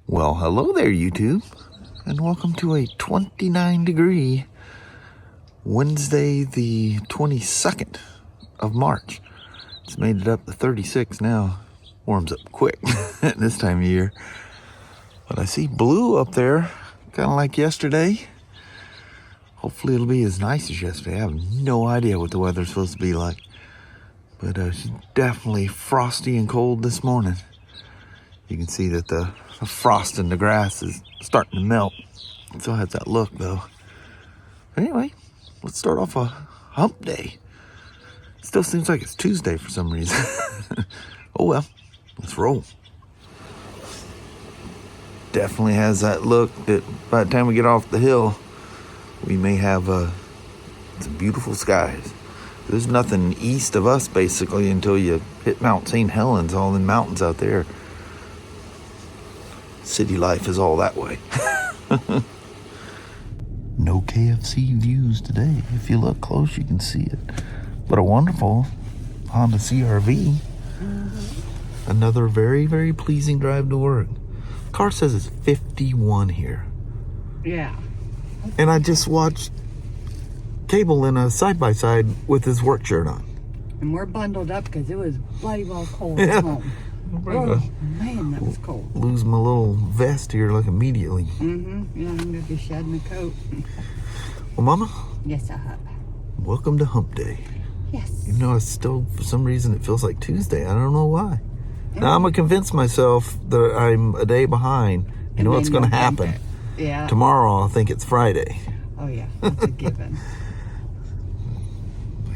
Well, hello there, YouTube, and welcome to a 29-degree Wednesday, the 22nd of March. It's made it up to 36 now. Warms up quick at this time of year. But I see blue up there, kind of like yesterday. Hopefully it'll be as nice as yesterday. I have no idea what the weather's supposed to be like. But it's definitely frosty and cold this morning. You can see that the frost in the grass is starting to melt. It still has that look though. But anyway, let's start off a hump day. It still seems like it's Tuesday for some reason. Oh well, let's roll. Definitely has that look that by the time we get off the hill, we may have some beautiful skies. There's nothing east of us basically until you hit Mount St. Helens, all the mountains out there. City life is all that way. No KFC views today. If you look close, you can see it. But a wonderful Honda CR-V. Another very, very pleasing drive to work. Car says it's 51 here. Yeah. And I just watched Cable in a side-by-side with his work shirt on. And we're bundled up because it was bloody well cold at home. Oh, man, that was cold. Lose my little vest here like immediately. Yeah, I'm going to be shedding a coat. Well, Mama. Yes, I have. Welcome to Hump Day. Yes. Even though it's still, for some reason, it feels like Tuesday. I don't know why. Now, I'm going to convince myself that I'm a day behind. You know what's going to happen. Yeah. Tomorrow, I'll think it's Friday. Oh, yeah. That's a given.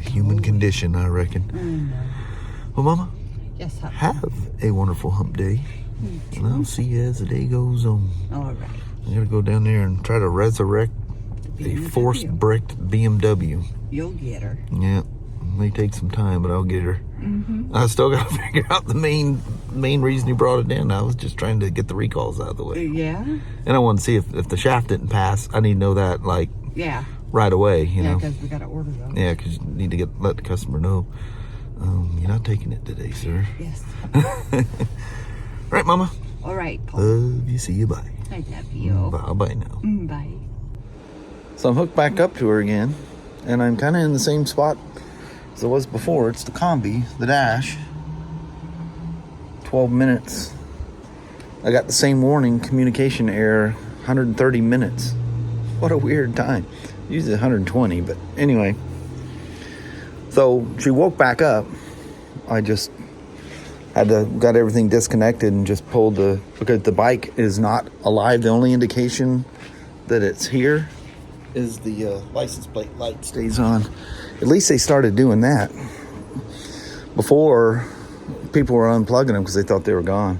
Human condition, I reckon. Well, Mama. Yes, I have a wonderful hump day. And I'll see you as the day goes on. All right. I'm going to go down there and try to resurrect a force-bricked BMW. You'll get her. Yeah. It may take some time, but I'll get her. I still got to figure out the main reason you brought it in. I was just trying to get the recalls out of the way. Yeah? And I want to see if the shaft didn't pass. I need to know that, like, yeah, right away, you know. Yeah, because we got to order those. Yeah, because you need to let the customer know. You're not taking it today, sir. Yes. Right, Mama. All right, Paul. Love you. See you. Bye. I love you. Bye now. Bye. So I'm hooked back up to her again, and I'm kind of in the same spot as I was before. It's the combi, the dash. 12 minutes. I got the same warning, communication error, 130 minutes. What a weird time. Usually 120, but anyway. So she woke back up. I just got everything disconnected and just pulled because the bike is not alive. The only indication that it's here is the license plate light stays on. At least they started doing that. Before, people were unplugging them because they thought they were gone.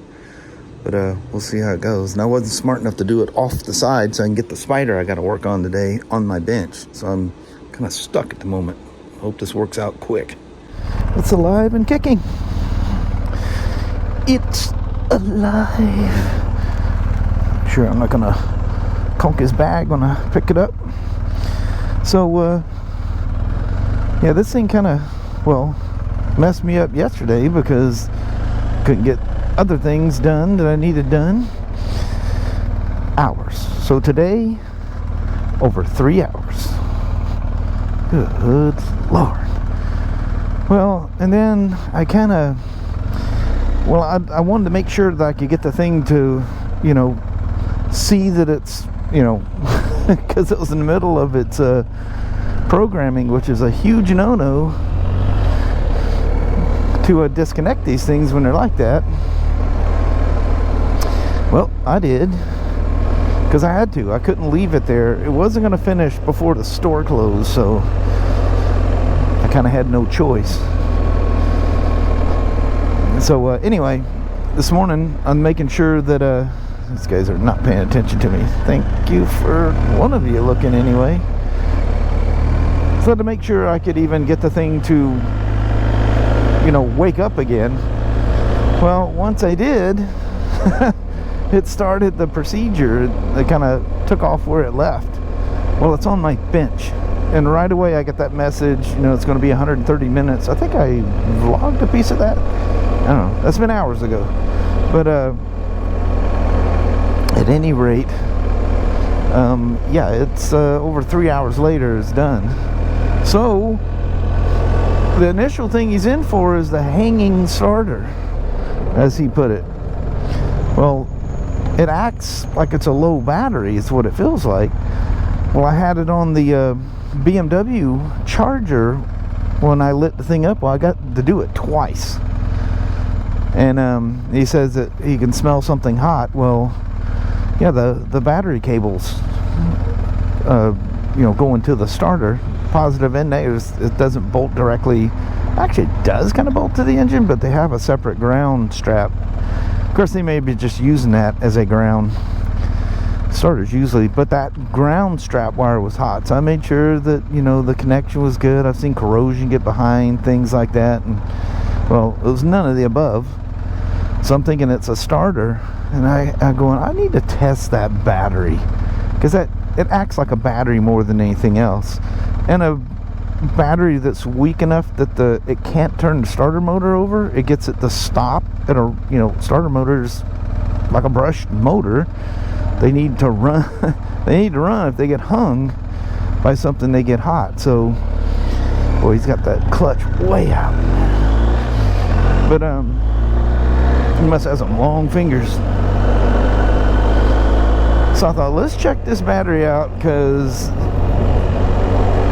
But we'll see how it goes. And I wasn't smart enough to do it off the side so I can get the Spyder I got to work on today on my bench. So I'm kind of stuck at the moment. Hope this works out quick. It's alive and kicking. It's alive. Sure, I'm not gonna conk his bag when I pick it up. So, yeah, this thing kind of, well, messed me up yesterday because I couldn't get other things done that I needed done. Hours. So today, over 3 hours. Good Lord. Well, and then I kind of, I wanted to make sure that I could get the thing to, see that it's, because it was in the middle of its programming, which is a huge no-no to disconnect these things when they're like that. Well, I did. Because I had to. I couldn't leave it there. It wasn't going to finish before the store closed, so I kind of had no choice. So anyway, this morning I'm making sure that these guys are not paying attention to me. Thank you for one of you looking anyway. So to make sure I could even get the thing to, wake up again. Well, once I did, it started the procedure. It kind of took off where it left. Well, it's on my bench. And right away I get that message, it's going to be 130 minutes. I think I vlogged a piece of that. I don't know. That's been hours ago. But at any rate, yeah, it's over 3 hours later it's done. So the initial thing he's in for is the hanging starter, as he put it. Well, it acts like it's a low battery, is what it feels like. Well, I had it on the BMW charger when I lit the thing up. Well, I got to do it twice. And he says that he can smell something hot. Well, yeah, the battery cables, you know, going to the starter, positive and negative, it doesn't bolt directly. Actually, it does kind of bolt to the engine, but they have a separate ground strap. Of course, they may be just using that as a ground. Starters usually, but that ground strap wire was hot, so I made sure that, you know, the connection was good. I've seen corrosion get behind things like that, and well, it was none of the above. So I'm thinking it's a starter, and I'm going, I need to test that battery, because it acts like a battery more than anything else. And a battery that's weak enough that it can't turn the starter motor over, it gets it to stop at a, you know, starter motor's like a brushed motor. They need to run. They need to run. If they get hung by something, they get hot. So, boy, he's got that clutch way out. But he must have some long fingers. So I thought, let's check this battery out, because,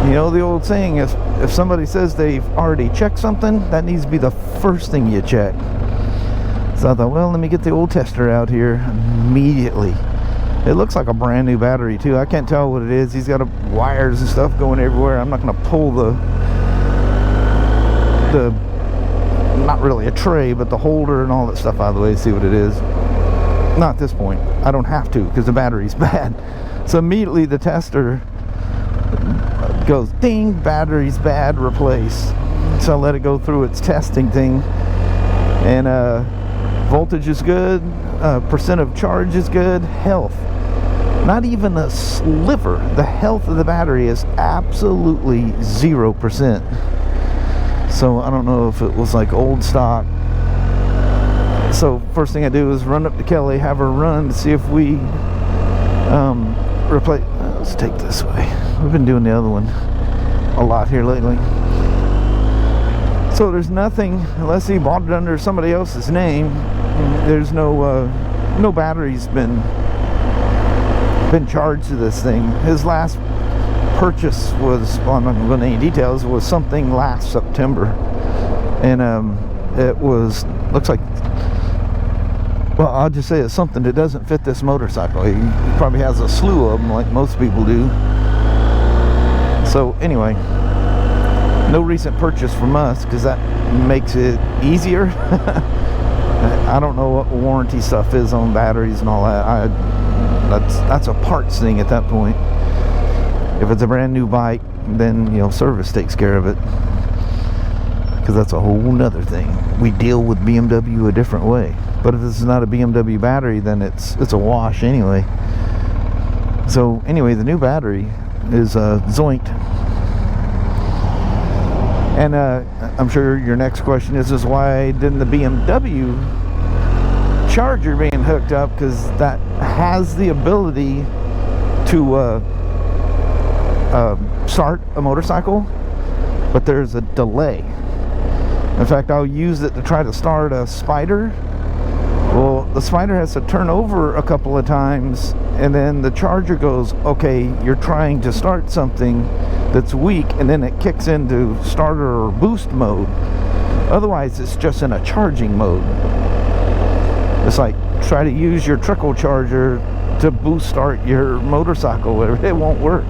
you know, the old saying, if somebody says they've already checked something, that needs to be the first thing you check. So I thought, well, let me get the old tester out here immediately. It looks like a brand new battery too. I can't tell what it is. He's got wires and stuff going everywhere. I'm not going to pull the not really a tray, but the holder and all that stuff out of the way to see what it is. Not at this point. I don't have to, because the battery's bad. So immediately the tester goes, ding, battery's bad, replace. So I let it go through its testing thing, and voltage is good, percent of charge is good, health, not even a sliver. The health of the battery is absolutely 0%. So I don't know if it was like old stock. So first thing I do is run up to Kelly, have her run to see if we replace. Let's take this way. We've been doing the other one a lot here lately. So there's nothing, unless he bought it under somebody else's name. There's no batteries been charged to this thing. His last purchase was, well, I'm not going to go into any details, was something last September, and it was, looks like, well, I'll just say it's something that doesn't fit this motorcycle. He probably has a slew of them like most people do. So anyway, no recent purchase from us, because that makes it easier. I don't know what warranty stuff is on batteries and all that. That's a parts thing at that point. If it's a brand new bike, then, you know, service takes care of it, because that's a whole nother thing. We deal with BMW a different way. But if this is not a BMW battery, then it's a wash anyway. So anyway, the new battery is zoinked. And I'm sure your next question is why didn't the BMW charger being hooked up, because that has the ability to start a motorcycle, but there's a delay. In fact, I'll use it to try to start a Spyder. Well, the Spyder has to turn over a couple of times, and then the charger goes, okay, you're trying to start something that's weak, and then it kicks into starter or boost mode. Otherwise, it's just in a charging mode. It's like, try to use your trickle charger to boost start your motorcycle, whatever. It won't work.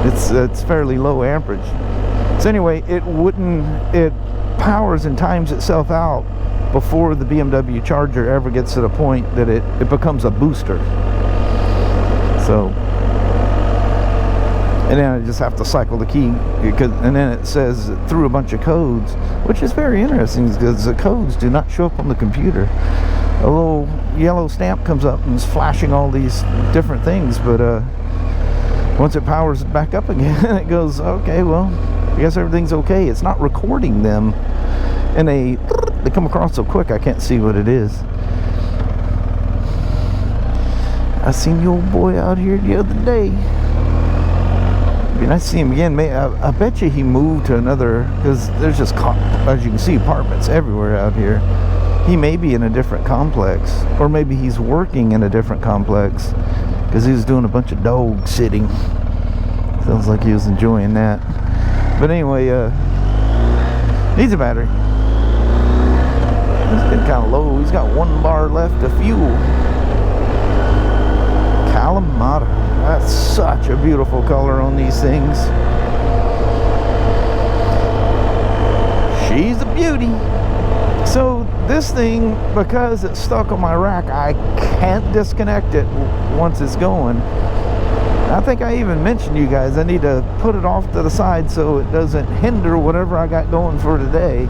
It's fairly low amperage. So anyway, it powers and times itself out before the BMW charger ever gets to the point that it becomes a booster. So, and then I just have to cycle the key, and then it says through a bunch of codes, which is very interesting, because the codes do not show up on the computer. A little yellow stamp comes up and is flashing all these different things, but once it powers back up again, it goes, okay, well, I guess everything's okay. It's not recording them, and they come across so quick I can't see what it is. I seen the old boy out here the other day. It'd be nice to see him again. I bet you he moved to another, because there's just, as you can see, apartments everywhere out here. He may be in a different complex, or maybe he's working in a different complex, because he was doing a bunch of dog sitting. Sounds like he was enjoying that. But anyway, needs a battery. It's getting kind of low. He's got 1 bar left of fuel. Kalamata. That's such a beautiful color on these things. She's a beauty. So this thing, because it's stuck on my rack, I can't disconnect it once it's going. I think I even mentioned to you guys I need to put it off to the side so it doesn't hinder whatever I got going for today.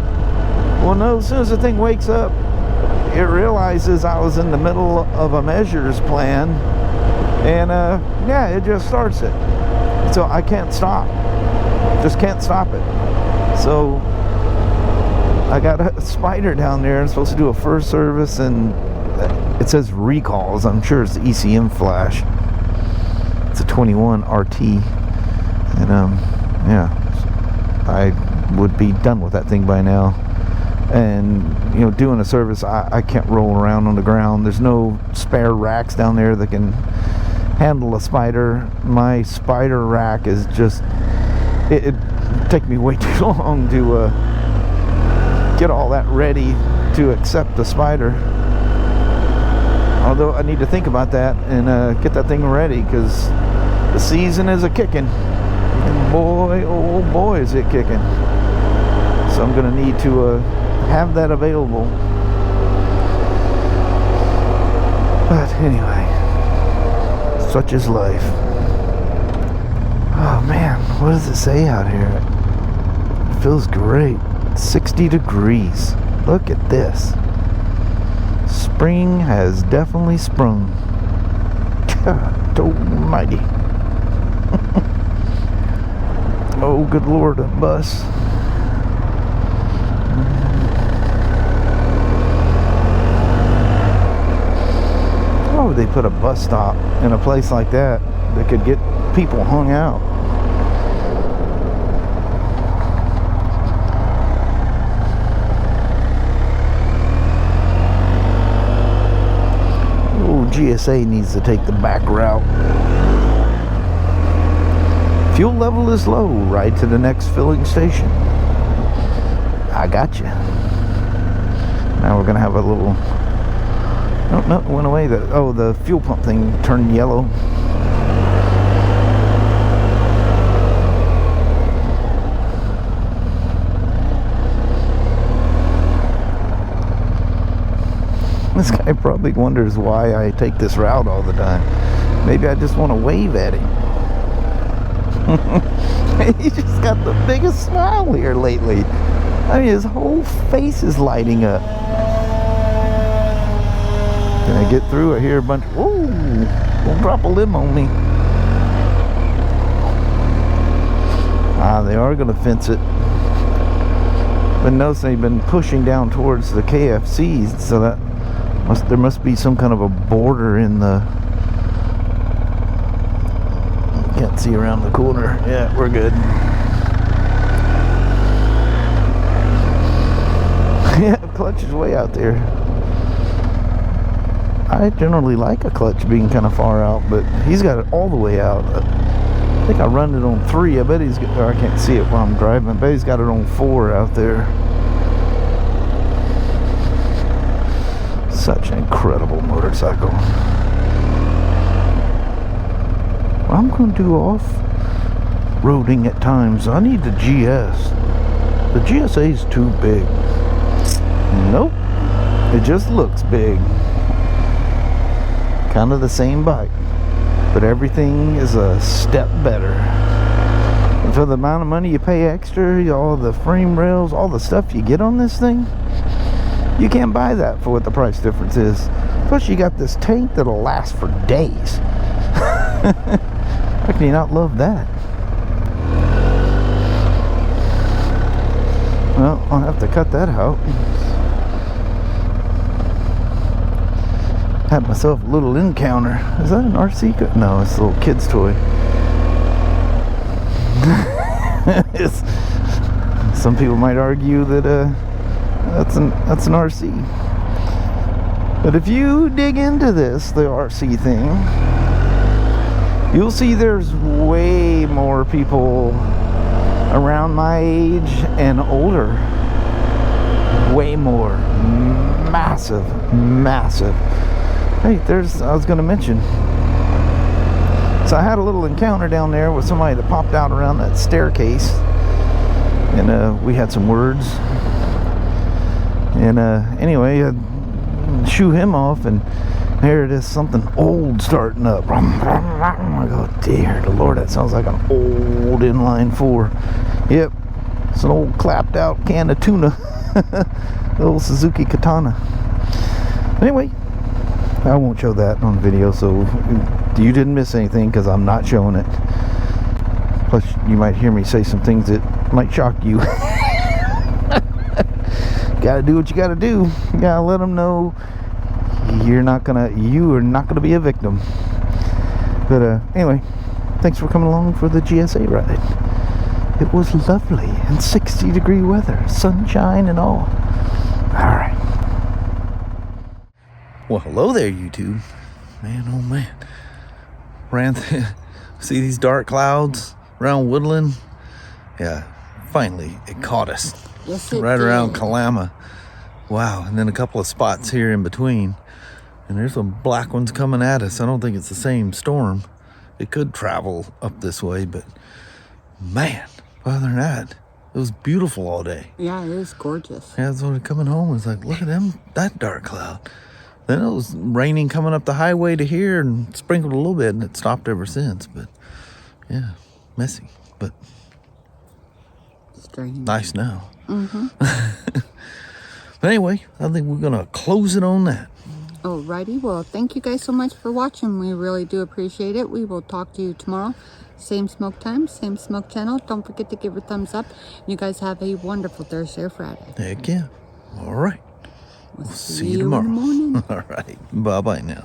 Well, no, as soon as the thing wakes up, it realizes I was in the middle of a measures plan, and yeah, it just starts it. So I can't stop. Just can't stop it. So I got a Spyder down there. I'm supposed to do a first service, and it says recalls. I'm sure it's the ECM flash. It's a 21 RT, and yeah, I would be done with that thing by now. And you know, doing a service, I can't roll around on the ground. There's no spare racks down there that can handle a Spyder. My Spyder rack is just, it'd take me way too long to get all that ready to accept the Spyder. Although I need to think about that and get that thing ready, because the season is a-kicking. And boy, oh boy, is it kicking. So I'm going to need to have that available. But anyway, such is life. Oh man, what does it say out here? It feels great. 60 degrees. Look at this. Spring has definitely sprung. God almighty. Oh, good Lord, a bus. Why would they put a bus stop in a place like that that could get people hung out? Oh, GSA needs to take the back route. Fuel level is low. Ride to the next filling station. I got you. Now we're gonna have a little. Oh no, it went away. The fuel pump thing turned yellow. This guy probably wonders why I take this route all the time. Maybe I just want to wave at him. He just got the biggest smile here lately. I mean, his whole face is lighting up. Can I get through? I hear a bunch. Whoa! Don't drop a limb on me. Ah, they are going to fence it. But notice they've been pushing down towards the KFCs, so that there must be some kind of a border in the. Can't see around the corner. Yeah, we're good. Yeah, clutch is way out there. I generally like a clutch being kind of far out, but he's got it all the way out. I think I run it on 3. I bet he's got, or I can't see it while I'm driving. I bet he's got it on 4 out there. Such an incredible motorcycle. I'm going to do off-roading at times. I need the GS. The GSA is too big. Nope. It just looks big. Kind of the same bike, but everything is a step better. And for the amount of money you pay extra, all the frame rails, all the stuff you get on this thing, you can't buy that for what the price difference is. Plus you got this tank that'll last for days. How can you not love that? Well, I'll have to cut that out. Had myself a little encounter. Is that an RC? No, it's a little kid's toy. Some people might argue that that's an RC. But if you dig into this, the RC thing, you'll see there's way more people around my age and older. Way more. Massive. Hey, I was going to mention. So I had a little encounter down there with somebody that popped out around that staircase. And we had some words. And anyway, I shoo him off, and here it is, something old starting up. I go, dear the Lord, that sounds like an old inline 4. Yep, it's an old clapped out can of tuna. The old Suzuki Katana. Anyway, I won't show that on video, so you didn't miss anything because I'm not showing it. Plus, you might hear me say some things that might shock you. Gotta do what you gotta do. You gotta let them know you are not gonna be a victim. But anyway, thanks for coming along for the GSA ride. It was lovely and 60-degree weather, sunshine and all. Alright. Well, hello there, YouTube. Man, oh man. See these dark clouds around Woodland? Yeah, finally it caught us. Yes, it right did. Around Kalama. Wow, and then a couple of spots here in between. And there's some black ones coming at us. I don't think it's the same storm. It could travel up this way, but man, other than that, it was beautiful all day. Yeah, it was gorgeous. Yeah, so when coming home, it's like, look at that dark cloud. Then it was raining coming up the highway to here and sprinkled a little bit, and it stopped ever since. But yeah, messy, but strange. Nice now. But anyway, I think we're gonna close it on that. Alrighty, well, thank you guys so much for watching. We really do appreciate it. We will talk to you tomorrow. Same smoke time, same smoke channel. Don't forget to give a thumbs up. You guys have a wonderful Thursday or Friday. Heck yeah. All right. We'll see you in tomorrow. the morning. All right. Bye-bye now.